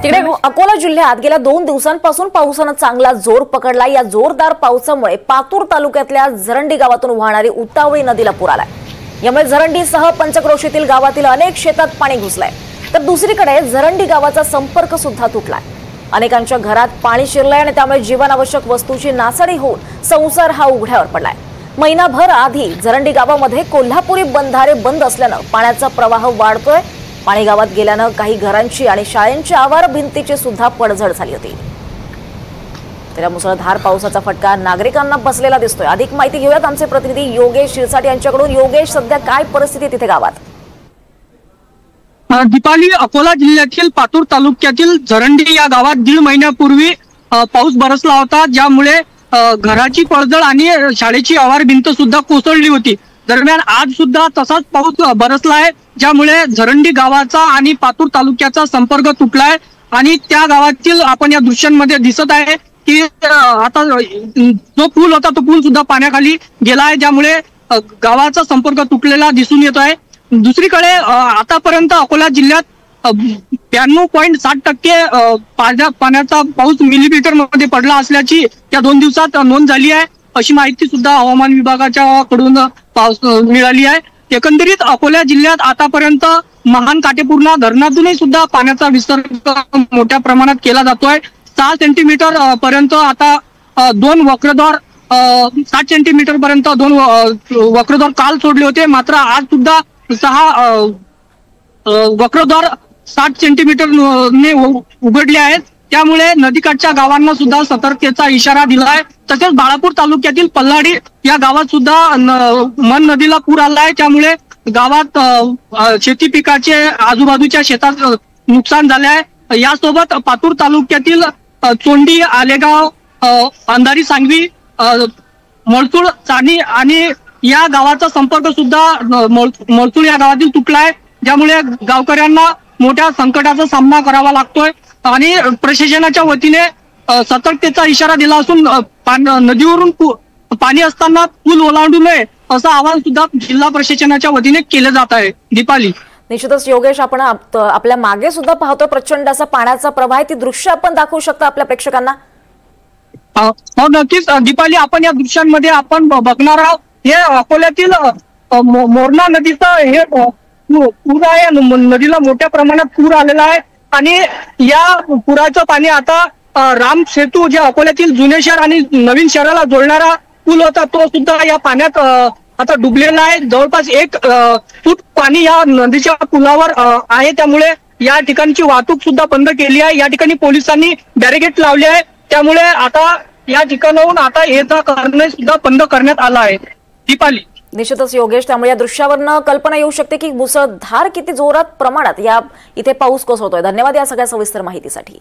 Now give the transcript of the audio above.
तिकडे अकोला जिल्ह्यात गेल्या 2 दिवसांपासून पावसानं चांगला जोर पकडला। या जोरदार पावसामुळे पातूर तालुक्यातल्या झरंडी गावातून वाहणारी उतावळी नदीला पूर आलाय। यामुळे झरंडीसह पंचक्रोशीतील गावातील अनेक शेतात पाणी घुसलंय, तर दुसरीकडे झरंडी गावाचा संपर्क सुद्धा तुटलाय। अनेकांच्या घरात पाणी शिरलंय आणि त्यामुळे जीवनावश्यक वस्तूची नासाडी होऊन संसार हा उघड्यावर पडलाय। महिनाभर आधी झरंडी गावामध्ये कोल्हापुरी बंधारे बंद असल्यानं पाण्याचा प्रवाह वाढतोय। पाणी गावात गेल्यानं काही घरांची आणि शाळांची आवार भिंतीची सुद्धा पडझड झाली होती। तर मुसळधार पावसाचा फटका नागरिकांना बसलेला दिसतोय। अधिक माहिती घेऊयात आमचे प्रतिनिधी योगेश शिरसाट यांच्याकडून। योगेश, सध्या काय परिस्थिती तिथे गावात? दीपाली, अकोला जिल्ह्यातील पातूर तालुक्यातील झरंडी या गावात 1.5 महिन्यापूर्वी पाऊस बरसला होता, ज्यामुळे घराची पडझड आणि शाळेची आवार भिंत सुद्धा कोसळली होती। दरम्यान आज सुद्धा तसाच पाऊस बरसला आहे, ज्यामुळे झरंडी गावाचा आणि पातूर तालुक्याचा संपर्क तुटलाय। आणि त्या गावातील आपण या दृश्यांमध्ये दिसत आहे की आता जो पूल होता तो पूल सुद्धा पाण्याखाली गेला आहे, ज्यामुळे गावाचा संपर्क तुटलेला दिसून येत आहे। दुसरीकडे आतापर्यंत अकोला जिल्ह्यात 92.7% पाण्याचा पाऊस मिलीमीटर मध्ये पडला असल्याची या 2 दिवसात नोंद झाली आहे, अशी माहिती सुद्धा हवामान विभागाच्या कडून मिळाली आहे। एकंदरीत अकोला जिल्ह्यात आतापर्यंत महान काटेपूर्णा धरणातूनही सुद्धा पाण्याचा विसर्ग मोठ्या प्रमाणात केला जातोय। 6 सेंटीमीटर पर्यंत आता 2 वक्रद्वार 7 सेंटीमीटर पर्यंत 2 वक्रद्वार काल सोडले होते, मात्र आज सुद्धा 6 वक्रद्वार 60 सेंटीमीटर ने उघडले आहेत। त्यामुळे नदीकाठच्या गावांना सुद्धा सतर्कतेचा इशारा दिला आहे। तसेच बाळापूर तालुक्यातील पल्लाडी या गावात सुद्धा मन नदीला पूर आला आहे, त्यामुळे गावात शेती पिकाचे आजूबाजूच्या शेतात नुकसान झाले आहे। यासोबत पातूर तालुक्यातील चोंडी, आलेगाव, अंधारी, सांगवी, मळसूळ, चाणी आणि या गावाचा संपर्क सुद्धा मळसूळ या गावातील तुटलाय, ज्यामुळे गावकऱ्यांना मोठ्या संकटाचा सामना करावा लागतोय। आणि प्रशासनाच्या वतीने सतर्कतेचा इशारा दिला असून नदीवरून पाणी असताना पूल ओलांडू नये असं आवाहन सुद्धा जिल्हा प्रशासनाच्या वतीने केलं जात आहे। दीपाली, निश्चितच योगेश, आपण आपल्या मागे सुद्धा पाहतो प्रचंड असा पाण्याचा प्रवाह। ती दृश्य आपण दाखवू शकता आपल्या प्रेक्षकांना? हो, नक्कीच दीपाली, आपण या दृश्यांमध्ये आपण बघणार आहोत हे अकोल्यातील मोरणा नदीचा हे पूर आहे। नदीला मोठ्या प्रमाणात पूर आलेला आहे आणि या पुराचं पाणी आता राम सेतू, जे अकोल्यातील जुने शहर आणि नवीन शहराला जोडणारा पूल होता, तो सुद्धा या पाण्यात आता डुबलेला आहे। जवळपास 1 फूट पाणी या नदीच्या पुलावर आहे, त्यामुळे या ठिकाणची वाहतूक सुद्धा बंद केली आहे। या ठिकाणी पोलिसांनी बॅरिकेड लावले आहे, त्यामुळे आता या ठिकाणाहून आता ये-जा करणे सुद्धा बंद करण्यात आलं आहे। दीपाली, निश्चितच योगेश, त्यामुळे या दृश्यावरनं कल्पना येऊ शकते की मुसळधार किती जोरात प्रमाणात इथे पाऊस कोसळतोय। धन्यवाद या सगळ्या सविस्तर माहितीसाठी।